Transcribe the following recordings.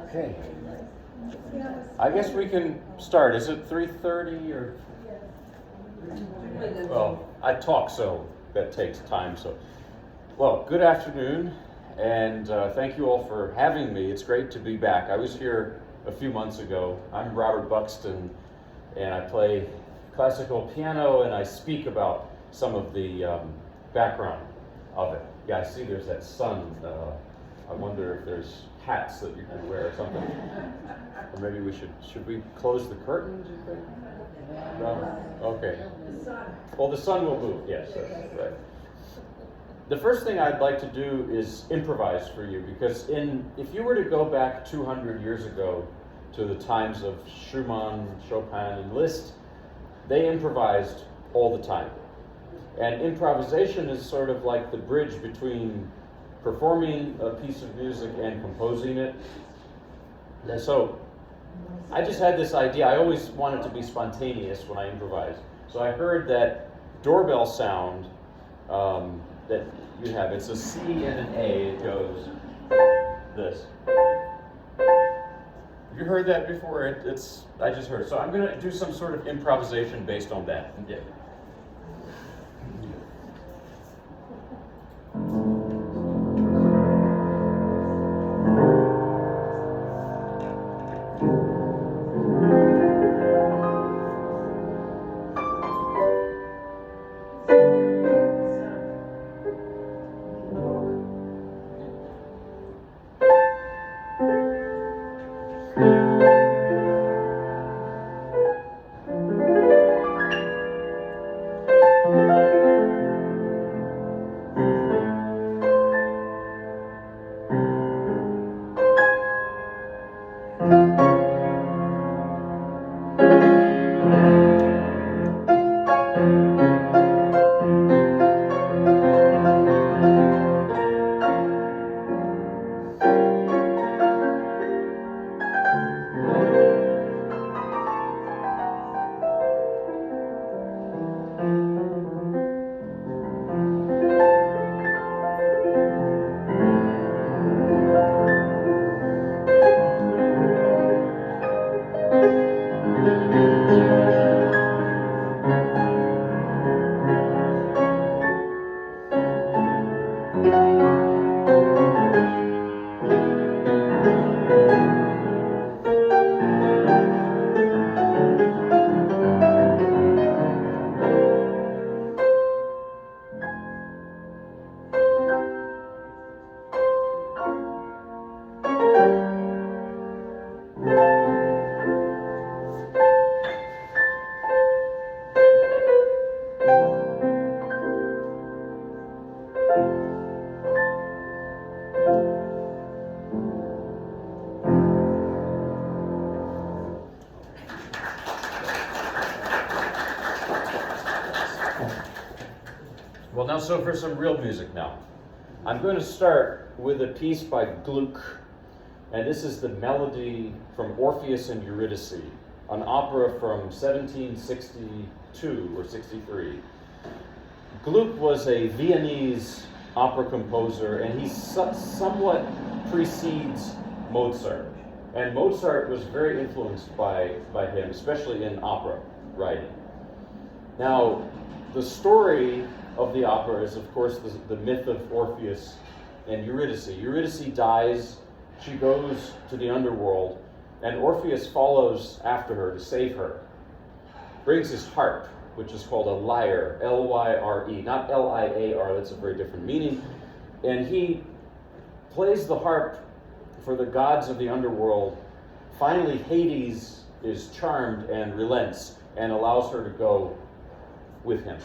Okay. I guess we can start. Is it 3:30 or? Well, I talk so that takes time. Well, good afternoon, and thank you all for having me. It's great to be back. I was here a few months ago. I'm Robert Buxton, and I play classical piano, and I speak about some of the background of it. Yeah, I see there's that sun. I wonder if there's hats that you can wear or something. Or maybe should we close the curtains, you think? No? Okay. Well, the sun will move, yes, that's right. The first thing I'd like to do is improvise for you, because if you were to go back 200 years ago to the times of Schumann, Chopin, and Liszt, they improvised all the time. And improvisation is sort of like the bridge between performing a piece of music and composing it. And so I just had this idea. I always wanted to be spontaneous when I improvise. So I heard that doorbell sound that you have. It's a C and an A. It goes this. Have you heard that before? I just heard it. So I'm going to do some sort of improvisation based on that. Yeah. Well, now, so for some real music now. I'm going to start with a piece by Gluck, and this is the melody from Orpheus and Eurydice, an opera from 1762 or 63. Gluck was a Viennese opera composer, and he somewhat precedes Mozart. And Mozart was very influenced by him, especially in opera writing. Now, the story of the opera is, of course, the myth of Orpheus and Eurydice. Eurydice dies, she goes to the underworld, and Orpheus follows after her to save her. Brings his harp, which is called a lyre, L-Y-R-E, not L-I-A-R, that's a very different meaning. And he plays the harp for the gods of the underworld. Finally, Hades is charmed and relents and allows her to go with him.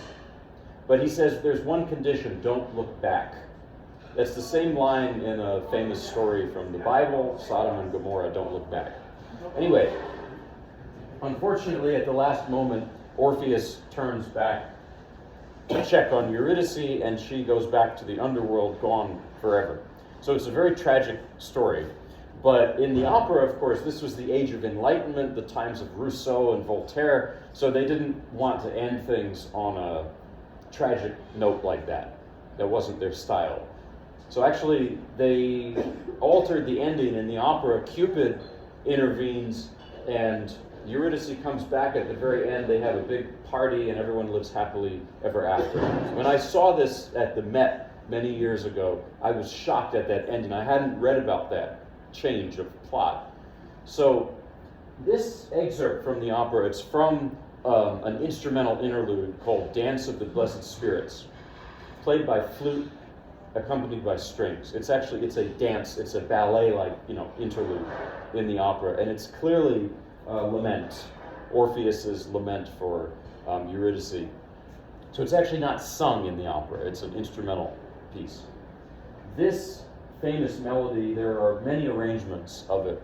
But he says there's one condition: don't look back. That's the same line in a famous story from the Bible, Sodom and Gomorrah, don't look back. Anyway, unfortunately, at the last moment, Orpheus turns back to check on Eurydice, and she goes back to the underworld, gone forever. So it's a very tragic story. But in the opera, of course, this was the age of Enlightenment, the times of Rousseau and Voltaire, so they didn't want to end things on a tragic note like that. That wasn't their style. So actually, they altered the ending in the opera. Cupid intervenes, and Eurydice comes back at the very end. They have a big party, and everyone lives happily ever after. When I saw this at the Met many years ago, I was shocked at that ending. I hadn't read about that change of plot. So this excerpt from the opera, it's from an instrumental interlude called Dance of the Blessed Spirits, played by flute, accompanied by strings. It's a dance, it's a ballet-like, interlude in the opera, and it's clearly lament, Orpheus's lament for Eurydice. So it's actually not sung in the opera, it's an instrumental piece. This famous melody, there are many arrangements of it,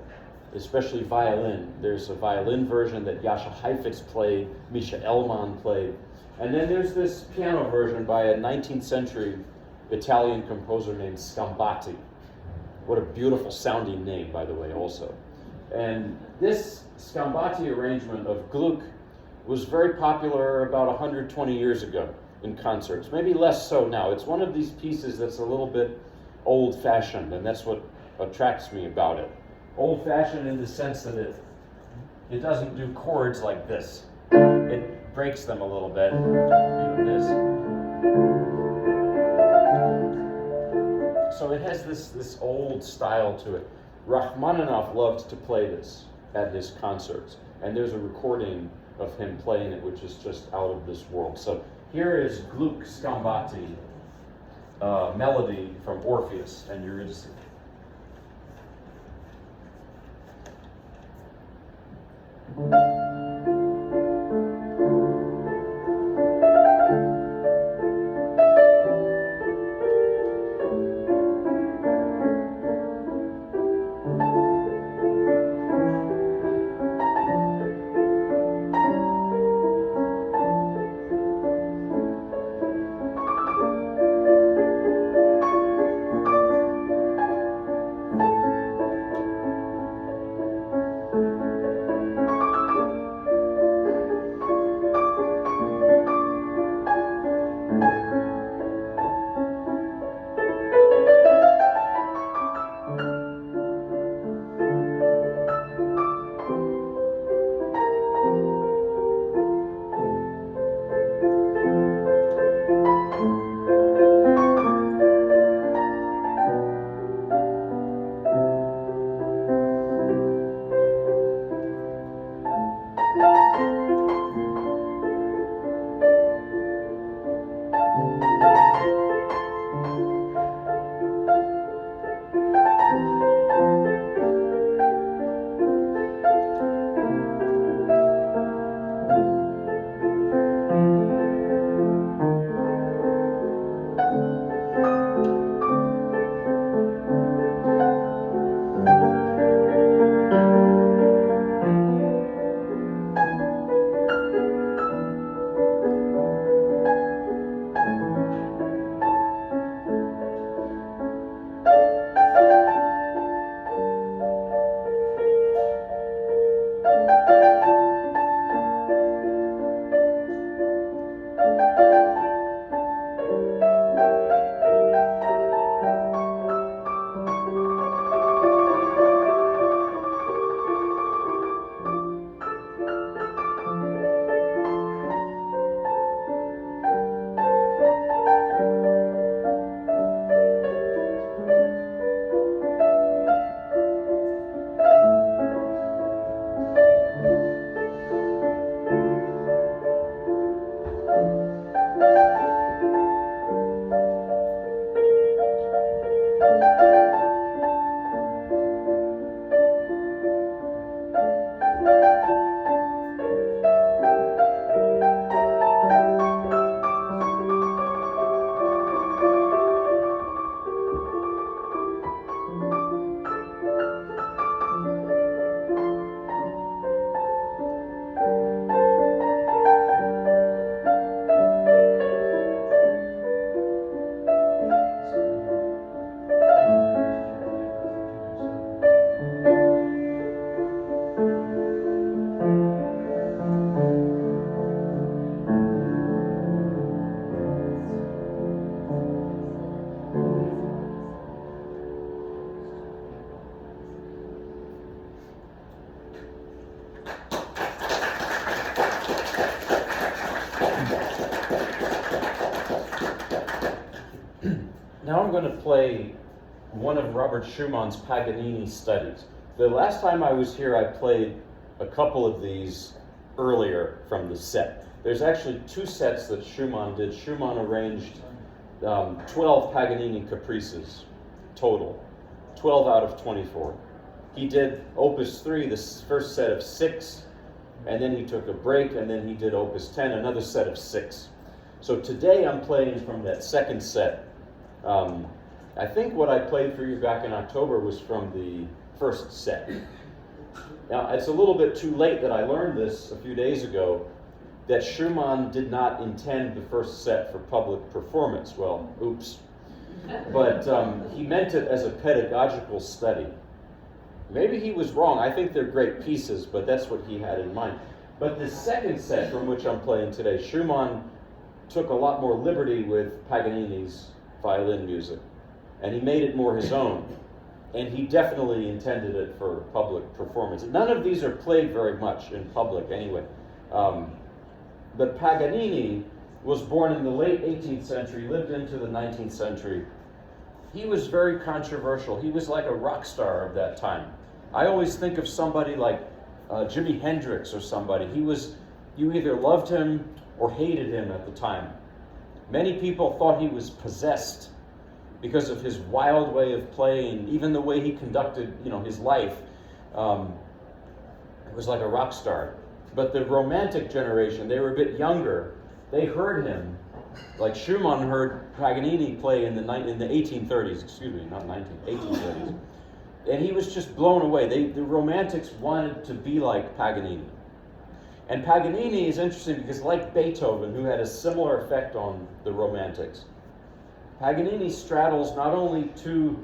especially violin. There's a violin version that Jascha Heifetz played, Misha Elman played, and then there's this piano version by a 19th century Italian composer named Scambati. What a beautiful sounding name, by the way, also. And this Scambati arrangement of Gluck was very popular about 120 years ago in concerts, maybe less so now. It's one of these pieces that's a little bit old-fashioned, and that's what attracts me about it. Old-fashioned in the sense that it doesn't do chords like this. It breaks them a little bit. This. So it has this old style to it. Rachmaninoff loved to play this at his concerts, and there's a recording of him playing it, which is just out of this world. So here is Gluck Scambati, melody from Orpheus and Eurydice. now I'm going to play one of Robert Schumann's Paganini studies. The last time I was here, I played a couple of these earlier from the set. There's actually two sets that Schumann did. Schumann arranged 12 Paganini caprices total, 12 out of 24. He did Opus 3, this first set of 6, and then he took a break, and then he did Opus 10, another set of 6. So today I'm playing from that second set. I think what I played for you back in October was from the first set. Now, it's a little bit too late that I learned this a few days ago, that Schumann did not intend the first set for public performance. Well, oops. But he meant it as a pedagogical study. Maybe he was wrong. I think they're great pieces, but that's what he had in mind. But the second set from which I'm playing today, Schumann took a lot more liberty with Paganini's violin music, and he made it more his own. And he definitely intended it for public performance. None of these are played very much in public anyway. But Paganini was born in the late 18th century, lived into the 19th century. He was very controversial. He was like a rock star of that time. I always think of somebody like Jimi Hendrix or somebody. You either loved him or hated him at the time. Many people thought he was possessed because of his wild way of playing, even the way he conducted, his life. It was like a rock star. But the Romantic generation, they were a bit younger. They heard him, like Schumann heard Paganini play in the 1830s, excuse me, not 1830s. And he was just blown away. The Romantics wanted to be like Paganini. And Paganini is interesting because, like Beethoven, who had a similar effect on the Romantics, Paganini straddles not only two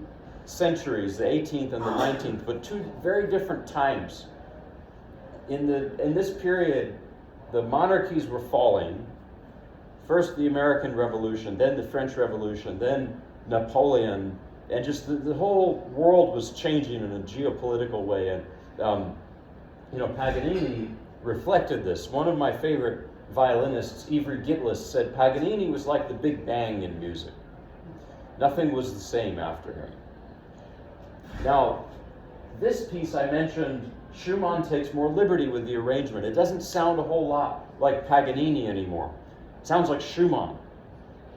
centuries, the 18th and the 19th, but two very different times. In this period, the monarchies were falling. First the American Revolution, then the French Revolution, then Napoleon, and just the whole world was changing in a geopolitical way. And Paganini reflected this. One of my favorite violinists, Ivry Gitlis, said Paganini was like the Big Bang in music. Nothing was the same after him. Now, this piece I mentioned, Schumann takes more liberty with the arrangement. It doesn't sound a whole lot like Paganini anymore. It sounds like Schumann.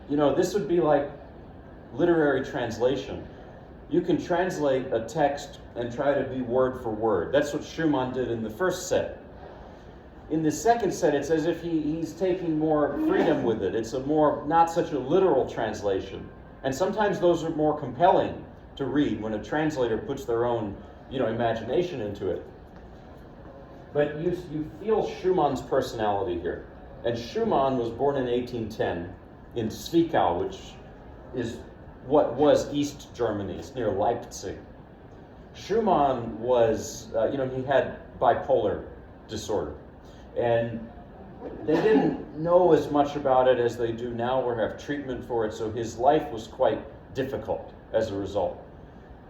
This would be like literary translation. You can translate a text and try to be word for word. That's what Schumann did in the first set. In the second set, it's as if he's taking more freedom with it. It's not such a literal translation. And sometimes those are more compelling to read when a translator puts their own, imagination into it. But you feel Schumann's personality here. And Schumann was born in 1810 in Zwickau, which is what was East Germany. It's near Leipzig. Schumann was, he had bipolar disorder. And they didn't know as much about it as they do now or have treatment for it, so his life was quite difficult as a result.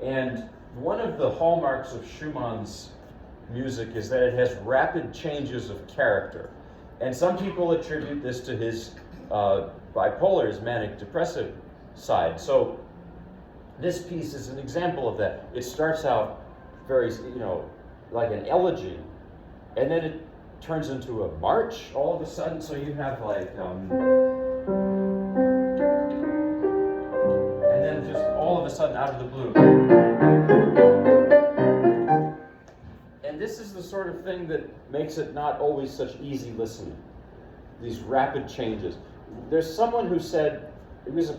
And one of the hallmarks of Schumann's music is that it has rapid changes of character. And some people attribute this to his bipolar, his manic depressive side. So this piece is an example of that. It starts out very, like an elegy, and then it turns into a march all of a sudden. So you have like, and then just all of a sudden out of the blue. And this is the sort of thing that makes it not always such easy listening, these rapid changes. There's someone who said, he was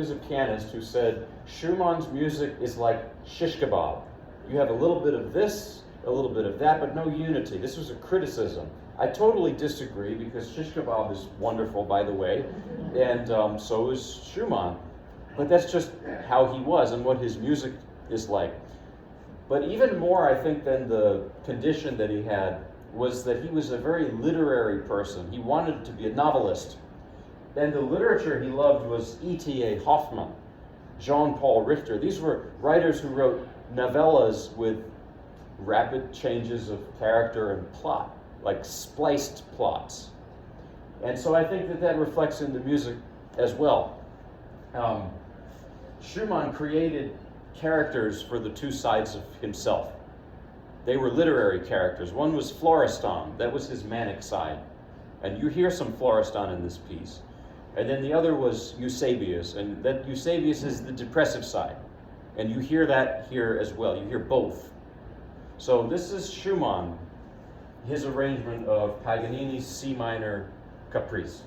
a pianist who said, Schumann's music is like shish kebab. You have a little bit of this, a little bit of that, but no unity. This was a criticism. I totally disagree, because shish kebab is wonderful, by the way, and so is Schumann. But that's just how he was and what his music is like. But even more, I think, than the condition that he had was that he was a very literary person. He wanted to be a novelist. And the literature he loved was E.T.A. Hoffmann, Jean-Paul Richter. These were writers who wrote novellas with rapid changes of character and plot, like spliced plots. And so I think that reflects in the music as well. Schumann created characters for the two sides of himself. They were literary characters. One was Florestan, that was his manic side. And you hear some Florestan in this piece. And then the other was Eusebius, and that Eusebius is the depressive side. And you hear that here as well. You hear both. So this is Schumann, his arrangement of Paganini's C minor Caprice.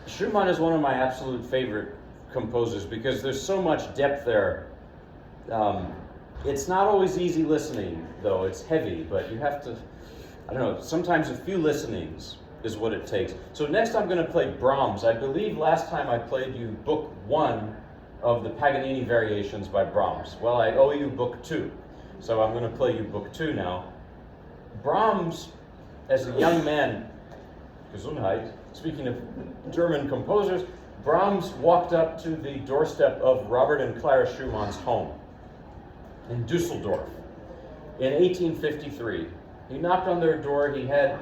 Schumann is one of my absolute favorite composers because there's so much depth there. It's not always easy listening, though. It's heavy, but you have to, I don't know, sometimes a few listenings is what it takes. So next I'm going to play Brahms. I believe last time I played you Book 1 of the Paganini Variations by Brahms. Well, I owe you Book 2, so I'm going to play you Book 2 now. Brahms, as a young man, Gesundheit, speaking of German composers, Brahms walked up to the doorstep of Robert and Clara Schumann's home in Dusseldorf in 1853. He knocked on their door. He had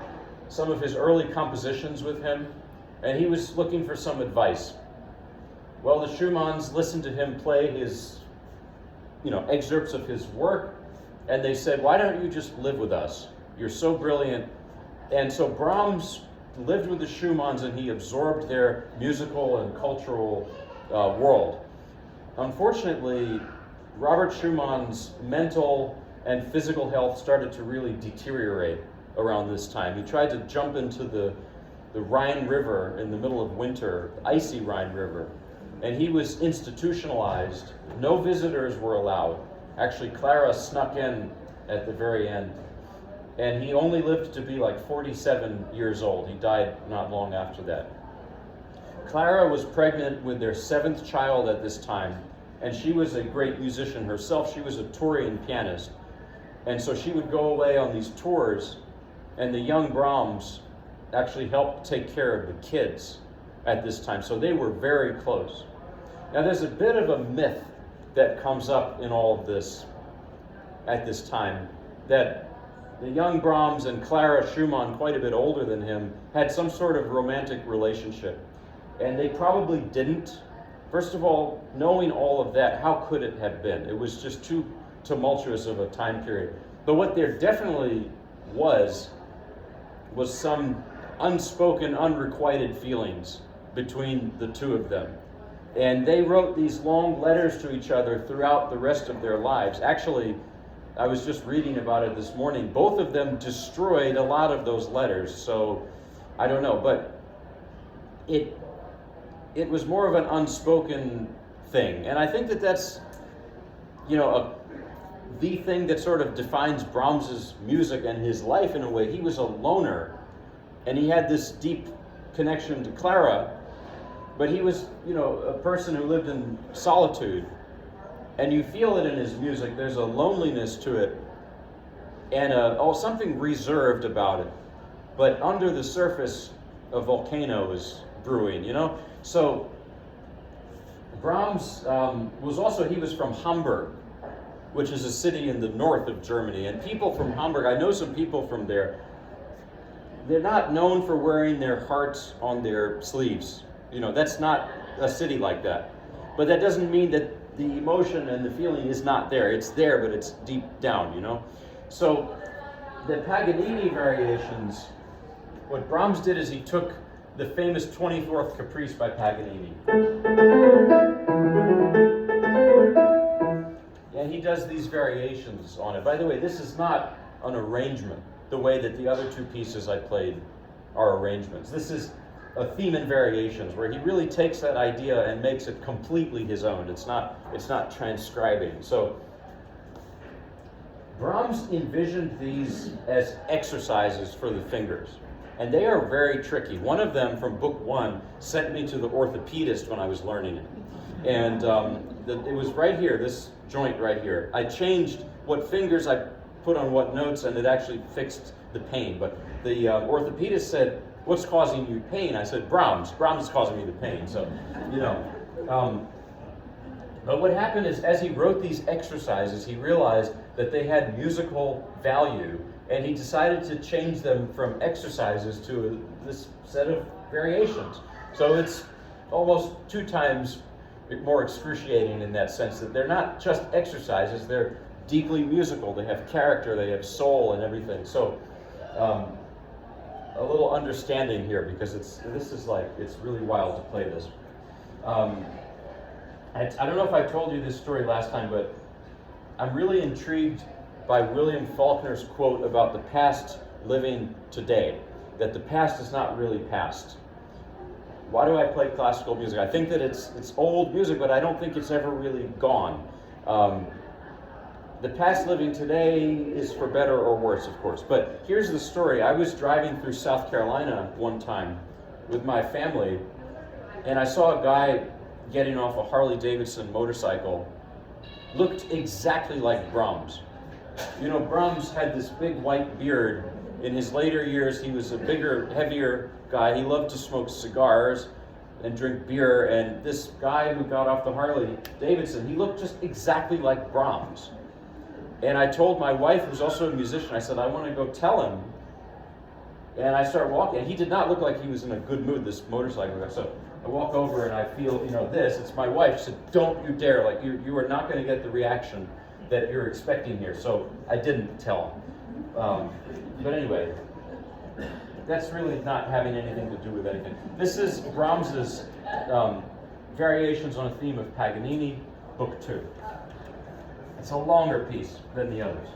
some of his early compositions with him, and he was looking for some advice. Well, the Schumanns listened to him play his, excerpts of his work, and they said, "Why don't you just live with us? You're so brilliant." And so Brahms lived with the Schumanns, and he absorbed their musical and cultural world. Unfortunately, Robert Schumann's mental and physical health started to really deteriorate around this time. He tried to jump into the Rhine River in the middle of winter, the icy Rhine River, and he was institutionalized. No visitors were allowed. Actually, Clara snuck in at the very end. And he only lived to be like 47 years old. He died not long after that. Clara was pregnant with their 7th child at this time, and she was a great musician herself. She was a touring pianist. And so she would go away on these tours, and the young Brahms actually helped take care of the kids at this time. So they were very close. Now there's a bit of a myth that comes up in all of this at this time, that the young Brahms and Clara Schumann, quite a bit older than him, had some sort of romantic relationship. And they probably didn't. First of all, knowing all of that, how could it have been? It was just too tumultuous of a time period. But what there definitely was some unspoken, unrequited feelings between the two of them. And they wrote these long letters to each other throughout the rest of their lives. Actually, I was just reading about it this morning. Both of them destroyed a lot of those letters, so I don't know. But it was more of an unspoken thing. And I think that that's, the thing that sort of defines Brahms's music and his life in a way. He was a loner, and he had this deep connection to Clara, but he was, a person who lived in solitude. And you feel it in his music. There's a loneliness to it, and something reserved about it. But under the surface, a volcano is brewing, So Brahms he was from Hamburg, which is a city in the north of Germany. And people from Hamburg, I know some people from there, they're not known for wearing their hearts on their sleeves. That's not a city like that. But that doesn't mean that the emotion and the feeling is not there. It's there, but it's deep down, So the Paganini Variations, what Brahms did is he took the famous 24th Caprice by Paganini. And he does these variations on it. By the way, this is not an arrangement the way that the other two pieces I played are arrangements. This is a theme and variations, where he really takes that idea and makes it completely his own. It's not transcribing. So Brahms envisioned these as exercises for the fingers, and they are very tricky. One of them from Book 1 sent me to the orthopedist when I was learning it, and it was right here, this joint right here. I changed what fingers I put on what notes, and it actually fixed the pain. But the orthopedist said, "What's causing you pain?" I said, Brahms. Brahms is causing me the pain. So, but what happened is, as he wrote these exercises, he realized that they had musical value, and he decided to change them from exercises to this set of variations. So it's almost 2 times more excruciating in that sense, that they're not just exercises, they're deeply musical. They have character, they have soul and everything. So, a little understanding here, because it's really wild to play this. I don't know if I told you this story last time, but I'm really intrigued by William Faulkner's quote about the past living today, that the past is not really past. why do I play classical music? I think that it's old music, but I don't think it's ever really gone. The past living today is for better or worse, of course. But here's the story. I was driving through South Carolina one time with my family, and I saw a guy getting off a Harley Davidson motorcycle. Looked exactly like Brahms. You know, Brahms had this big white beard. In his later years, he was a bigger, heavier guy. He loved to smoke cigars and drink beer. And this guy who got off the Harley Davidson, he looked just exactly like Brahms. And I told my wife, who's also a musician, I said, I want to go tell him. And I start walking. And he did not look like he was in a good mood, this motorcycle guy. So I walk over and I feel, this. It's my wife. She said, don't you dare. Like, you are not going to get the reaction that you're expecting here. So I didn't tell him. But anyway, that's really not having anything to do with anything. This is Brahms's Variations on a Theme of Paganini, Book 2. It's a longer piece than the others.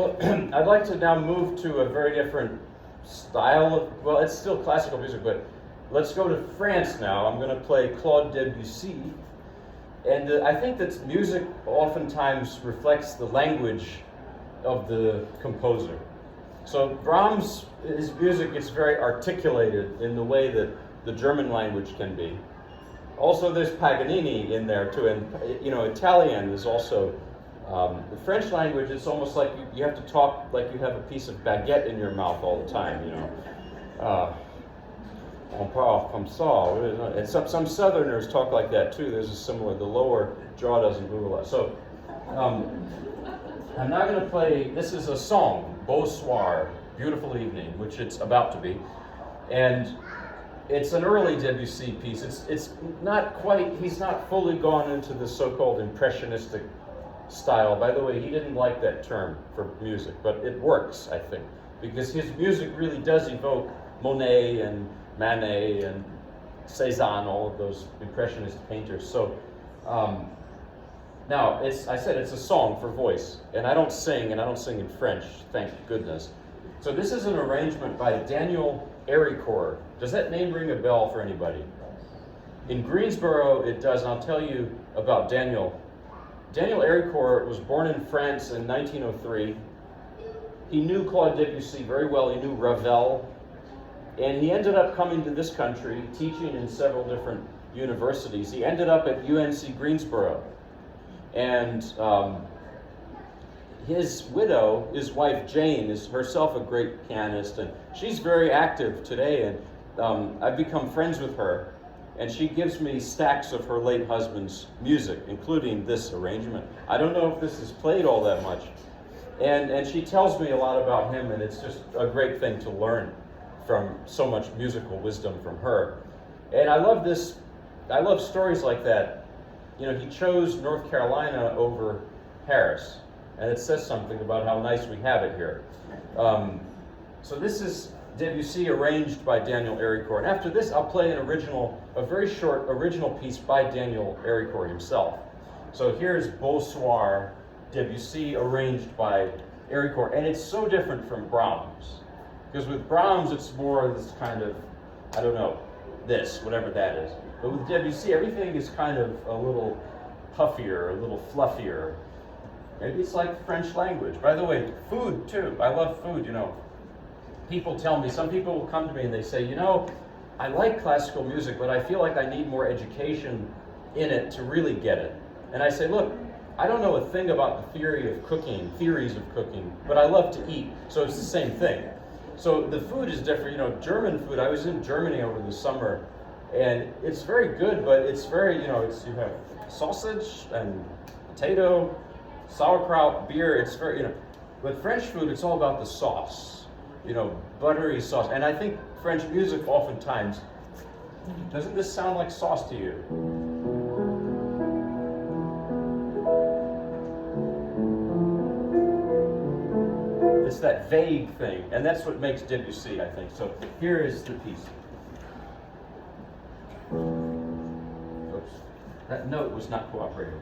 Well, I'd like to now move to a very different style of, well, it's still classical music, but let's go to France now. I'm going to play Claude Debussy. And I think that music oftentimes reflects the language of the composer. So Brahms, his music is very articulated in the way that the German language can be. Also, there's Paganini in there too, and Italian is also, the French language, it's almost like you have to talk like you have a piece of baguette in your mouth all the time, On parle comme ça. And some Southerners talk like that too. There's a similar, the lower jaw doesn't move a lot. So I'm now going to play, this is a song, Beau Soir, Beautiful Evening, which it's about to be. And it's an early Debussy piece. It's not quite, he's not fully gone into the so-called impressionistic style. By the way, he didn't like that term for music, but it works, I think, because his music really does evoke Monet and Manet and Cézanne, all of those impressionist painters. So now, I said it's a song for voice, and I don't sing in French, thank goodness. So this is an arrangement by Daniel Héricourt. Does that name ring a bell for anybody? In Greensboro, it does, and I'll tell you about Daniel. Daniel Héricourt was born in France in 1903. He knew Claude Debussy very well. He knew Ravel. And he ended up coming to this country, teaching in several different universities. He ended up at UNC Greensboro. And his widow, his wife Jane, is herself a great pianist, and she's very active today, and I've become friends with her, and she gives me stacks of her late husband's music, including this arrangement. I don't know if this is played all that much, and she tells me a lot about him, and it's just a great thing to learn from so much musical wisdom from her. And I love stories like that. He chose North Carolina over Paris, and it says something about how nice we have it here. So this is Debussy arranged by Daniel Héricourt. And after this, I'll play a very short original piece by Daniel Héricourt himself. So here's Beau Soir, Debussy arranged by Héricourt. And it's so different from Brahms. Because with Brahms, it's more this kind of, whatever that is. But with Debussy, everything is kind of a little puffier, a little fluffier. Maybe it's like French language. By the way, food too. I love food, People tell me, some people will come to me and they say, I like classical music, but I feel like I need more education in it to really get it. And I say, look, I don't know a thing about the theories of cooking, but I love to eat, so it's the same thing. So the food is different. German food, I was in Germany over the summer, and it's very good, but it's very, you have sausage and potato, sauerkraut, beer, it's very, but French food, it's all about the sauce, buttery sauce. And I think French music oftentimes, doesn't this sound like sauce to you? It's that vague thing, and that's what makes Debussy, I think. So here is the piece. Oops, that note was not cooperating.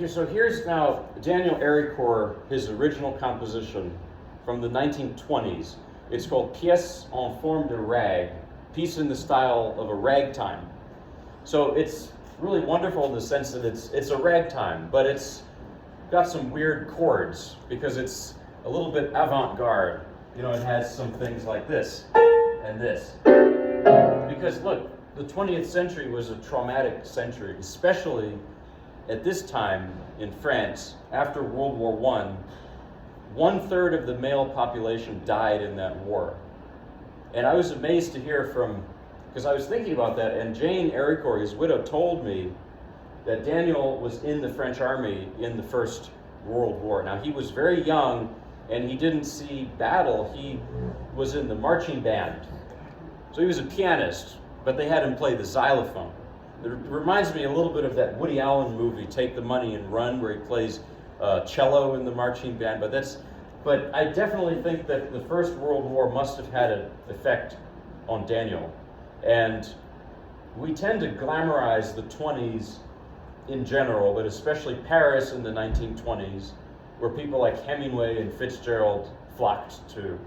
so here's now Daniel Héricourt, his original composition from the 1920s. It's called Pièce en forme de rag, piece in the style of a ragtime. So it's really wonderful in the sense that it's a ragtime, but it's got some weird chords because it's a little bit avant-garde. You know, it has some things like this and this. Because look, the 20th century was a traumatic century, especially at this time in France, after World War I. 1/3 of the male population died in that war. And I was amazed to hear from, because I was thinking about that, and Jane Héricourt, his widow, told me that Daniel was in the French army in the First World War. Now, he was very young, and he didn't see battle. He was in the marching band. So he was a pianist, but they had him play the xylophone. It reminds me a little bit of that Woody Allen movie, Take the Money and Run, where he plays cello in the marching band. But I definitely think that the First World War must have had an effect on Daniel. And we tend to glamorize the 20s in general, but especially Paris in the 1920s, where people like Hemingway and Fitzgerald flocked to.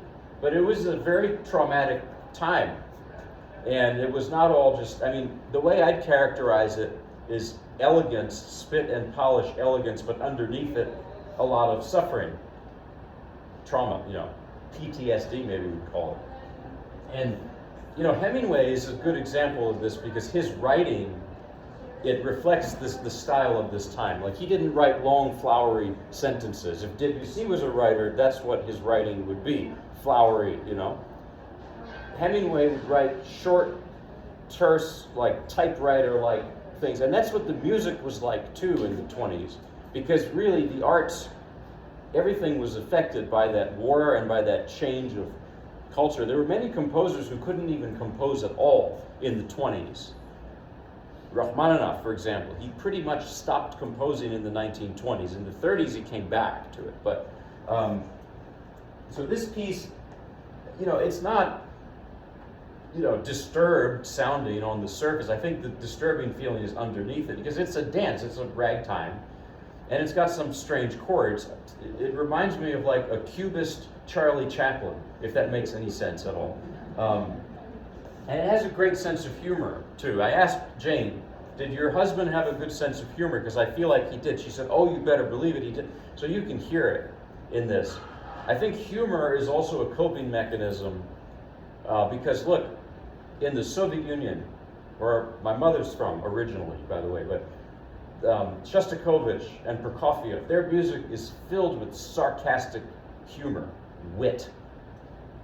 But it was a very traumatic time. And it was not all just, I mean, the way I'd characterize it is elegance, spit and polish elegance, but underneath it, a lot of suffering, trauma, you know, PTSD maybe we'd call it. And, you know, Hemingway is a good example of this because his writing, it reflects the style of this time. Like, he didn't write long, flowery sentences. If Debussy was a writer, that's what his writing would be, flowery, you know. Hemingway would write short, terse, like typewriter-like things. And that's what the music was like, too, in the 20s. Because really, the arts, everything was affected by that war and by that change of culture. There were many composers who couldn't even compose at all in the 20s. Rachmaninoff, for example, he pretty much stopped composing in the 1920s. In the 30s, he came back to it. But so this piece, you know, it's not, you know, disturbed sounding on the surface. I think the disturbing feeling is underneath it because it's a dance, it's a ragtime, and it's got some strange chords. It reminds me of like a cubist Charlie Chaplin, if that makes any sense at all. And it has a great sense of humor, too. I asked Jane, did your husband have a good sense of humor? Because I feel like he did. She said, oh, you better believe it, he did. So you can hear it in this. I think humor is also a coping mechanism because, look, in the Soviet Union, where my mother's from originally, by the way, but Shostakovich and Prokofiev, their music is filled with sarcastic humor, wit.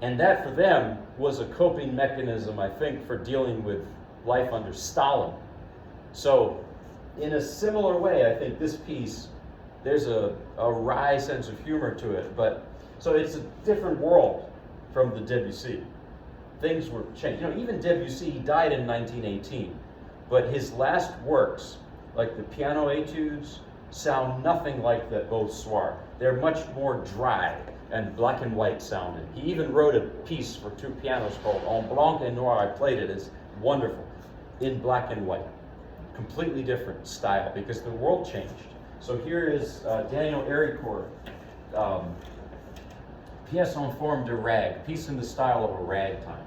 And that, for them, was a coping mechanism, I think, for dealing with life under Stalin. So, in a similar way, I think this piece, there's a wry sense of humor to it. But so it's a different world from the Debussy. Things were changed. You know, even Debussy, he died in 1918. But his last works, like the piano etudes, sound nothing like that Beau Soir. They're much more dry and black and white sounding. He even wrote a piece for two pianos called En Blanc et Noir. I played it. It's wonderful. In black and white. Completely different style because the world changed. So here is Daniel Héricourt, Pièce en forme de rag, piece in the style of a ragtime.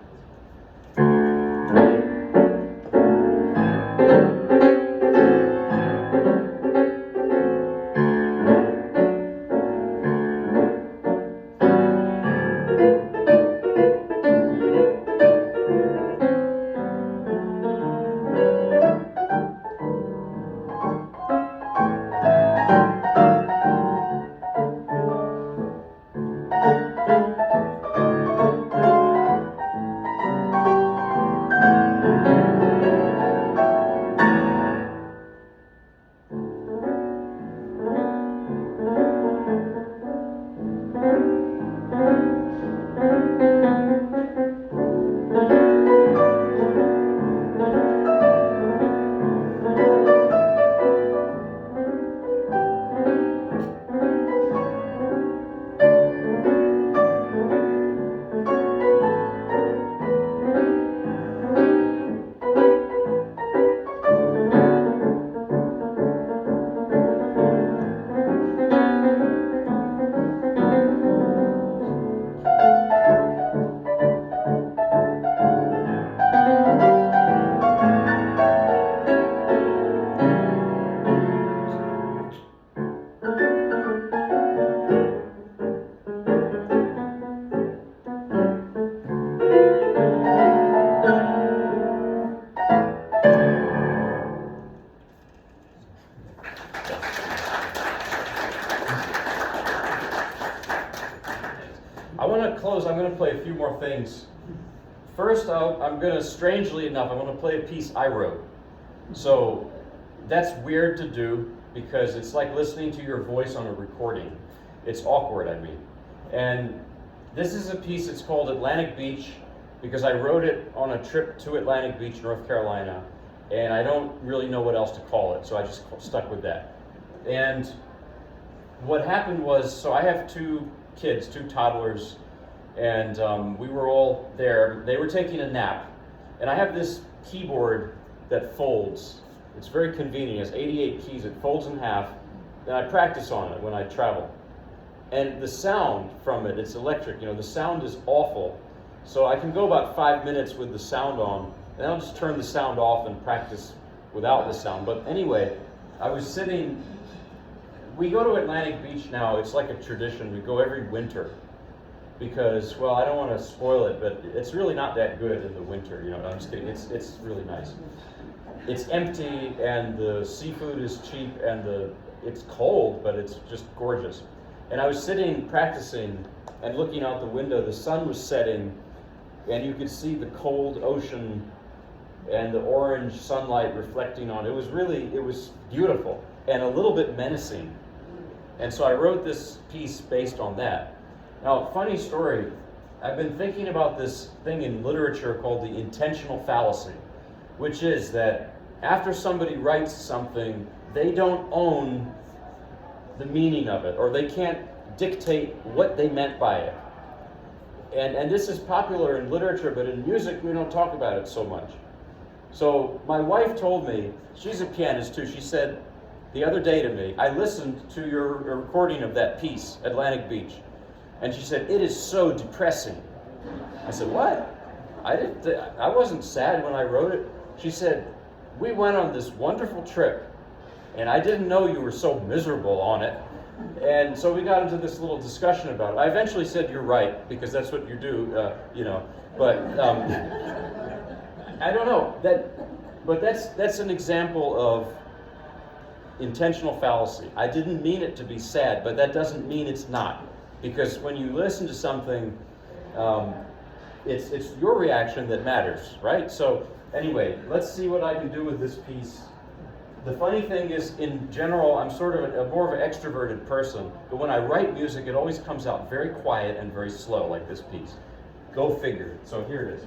close, I'm going to play a few more things. First, I'm going to, strangely enough, I'm going to play a piece I wrote. So that's weird to do because it's like listening to your voice on a recording. It's awkward, I mean. And this is a piece, it's called Atlantic Beach, because I wrote it on a trip to Atlantic Beach, North Carolina, and I don't really know what else to call it, so I just stuck with that. And what happened was, so I have two kids, two toddlers, and we were all there. They were taking a nap, and I have this keyboard that folds. It's very convenient. It has 88 keys. It folds in half, and I practice on it when I travel. And the sound from it, it's electric, the sound is awful. So I can go about 5 minutes with the sound on, and I'll just turn the sound off and practice without the sound. But anyway, I was sitting, we go to Atlantic Beach now, it's like a tradition, we go every winter. Because, well, I don't want to spoil it, but it's really not that good in the winter, I'm just kidding, it's really nice. It's empty, and the seafood is cheap, and it's cold, but it's just gorgeous. And I was sitting practicing and looking out the window. The sun was setting, and you could see the cold ocean and the orange sunlight reflecting on it. It was beautiful and a little bit menacing. And so I wrote this piece based on that. Now, funny story, I've been thinking about this thing in literature called the intentional fallacy, which is that after somebody writes something, they don't own the meaning of it, or they can't dictate what they meant by it. And this is popular in literature, but in music we don't talk about it so much. So my wife told me, she's a pianist too, she said the other day to me, I listened to your recording of that piece, Atlantic Beach, and she said, it is so depressing. I said, what? I wasn't sad when I wrote it. She said, we went on this wonderful trip, and I didn't know you were so miserable on it. And so we got into this little discussion about it. I eventually said, you're right, because that's what you do, But I don't know. But that's an example of intentional fallacy. I didn't mean it to be sad, but that doesn't mean it's not. Because when you listen to something, it's your reaction that matters, right? So anyway, let's see what I can do with this piece. The funny thing is, in general, I'm sort of more of an extroverted person, but when I write music, it always comes out very quiet and very slow, like this piece. Go figure. So here it is.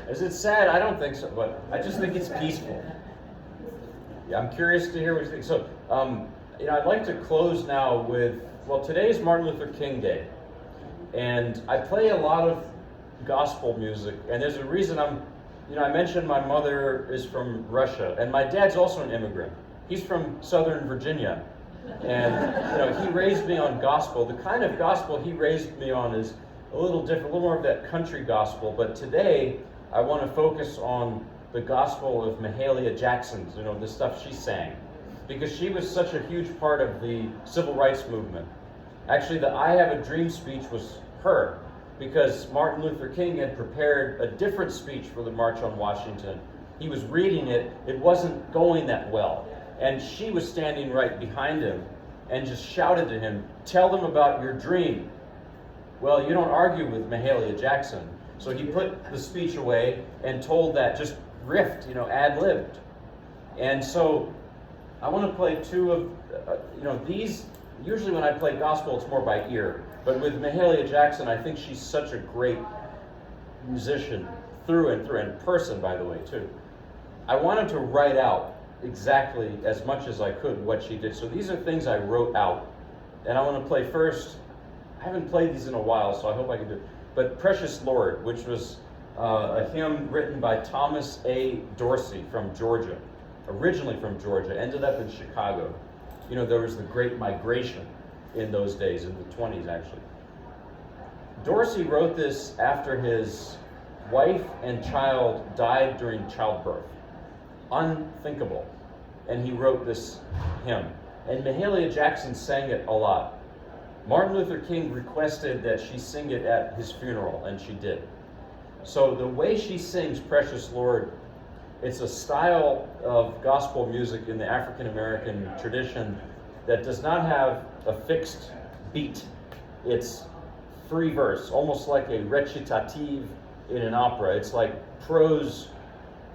Is it sad? I don't think so, but I just think it's peaceful. Yeah, I'm curious to hear what you think. So, I'd like to close now with, well, today's Martin Luther King Day, and I play a lot of gospel music, and there's a reason I mentioned my mother is from Russia, and my dad's also an immigrant. He's from Southern Virginia, and he raised me on gospel. The kind of gospel he raised me on is a little different, a little more of that country gospel, but today I want to focus on the gospel of Mahalia Jackson, the stuff she sang, because she was such a huge part of the civil rights movement. Actually, the I Have a Dream speech was her, because Martin Luther King had prepared a different speech for the March on Washington. He was reading it, it wasn't going that well, and she was standing right behind him and just shouted to him, "Tell them about your dream." Well, you don't argue with Mahalia Jackson. So he put the speech away and told that, just riffed, ad-libbed. And so I want to play two of, these, usually when I play gospel, it's more by ear. But with Mahalia Jackson, I think she's such a great musician through and through, and person, by the way, too. I wanted to write out exactly as much as I could what she did. So these are things I wrote out. And I want to play first. I haven't played these in a while, so I hope I can do it. But Precious Lord, which was a hymn written by Thomas A. Dorsey from Georgia, originally from Georgia, ended up in Chicago. There was the Great Migration in those days, in the 20s actually. Dorsey wrote this after his wife and child died during childbirth. Unthinkable. And he wrote this hymn. And Mahalia Jackson sang it a lot. Martin Luther King requested that she sing it at his funeral, and she did. So the way she sings Precious Lord, it's a style of gospel music in the African American tradition that does not have a fixed beat. It's free verse, almost like a recitative in an opera. It's like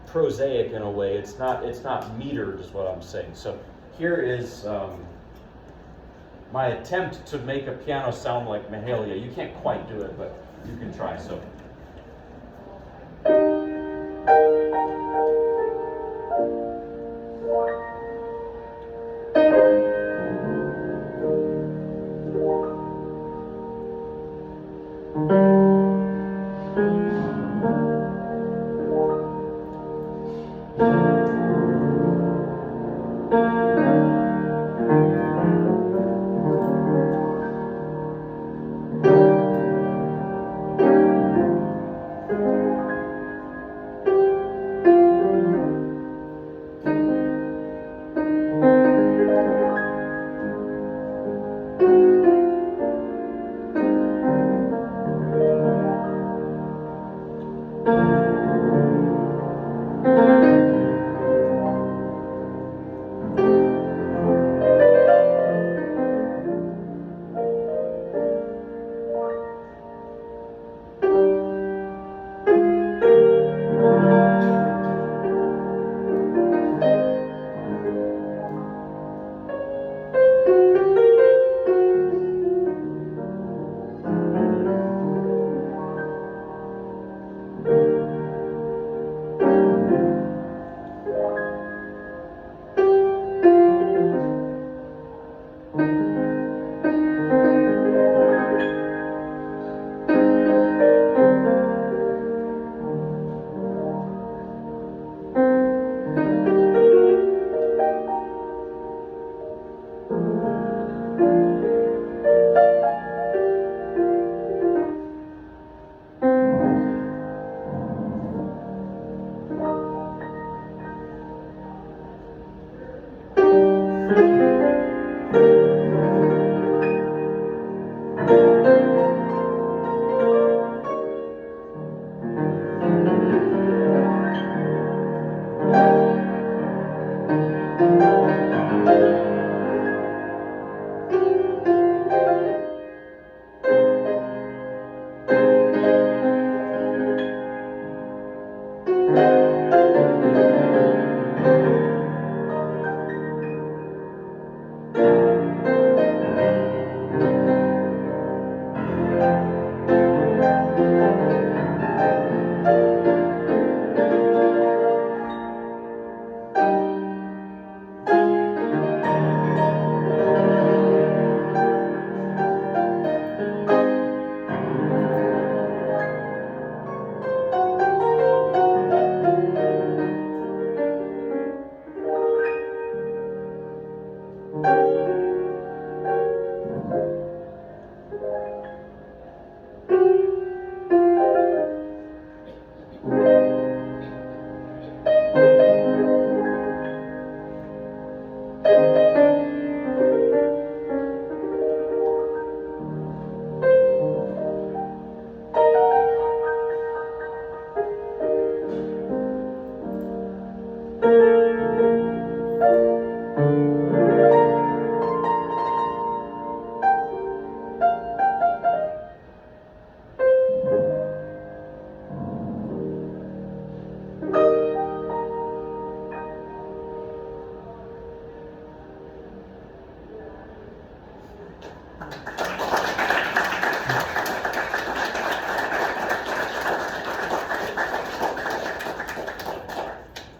prosaic in a way. It's not metered, is what I'm saying. So here is my attempt to make a piano sound like Mahalia. You can't quite do it, but you can try. So.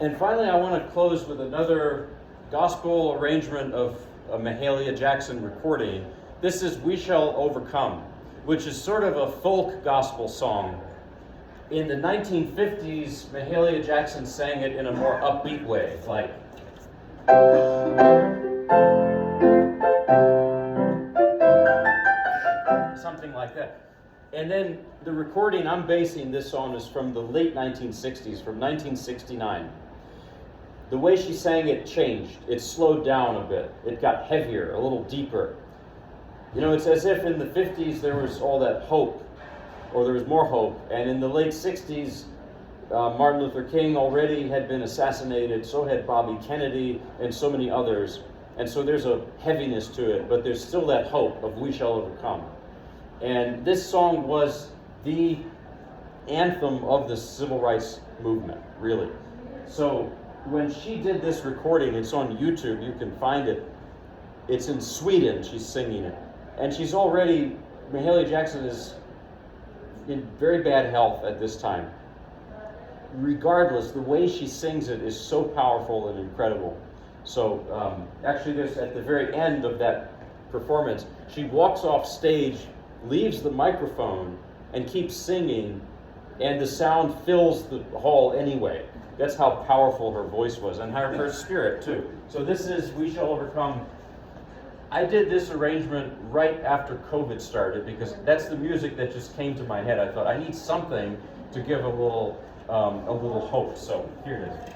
And finally, I want to close with another gospel arrangement of a Mahalia Jackson recording. This is We Shall Overcome, which is sort of a folk gospel song. In the 1950s, Mahalia Jackson sang it in a more upbeat way, like something like that. And then the recording I'm basing this on is from the late 1960s, from 1969. The way she sang it changed. It slowed down a bit. It got heavier, a little deeper. You know, it's as if in the 50s there was all that hope, or there was more hope. And in the late 60s, Martin Luther King already had been assassinated, so had Bobby Kennedy, and so many others. And so there's a heaviness to it, but there's still that hope of we shall overcome. And this song was the anthem of the civil rights movement, really. So when she did this recording, it's on YouTube, you can find it. It's in Sweden, she's singing it. And she's already, Mahalia Jackson is in very bad health at this time. Regardless, the way she sings it is so powerful and incredible. So actually there's at the very end of that performance, she walks off stage, leaves the microphone, and keeps singing, and the sound fills the hall anyway. That's how powerful her voice was, and her spirit too. So this is We Shall Overcome. I did this arrangement right after COVID started because that's the music that just came to my head. I thought I need something to give a little hope. So here it is.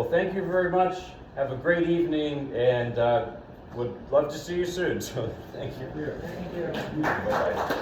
Well, thank you very much. Have a great evening, and would love to see you soon. So thank you. Thank you. Bye-bye.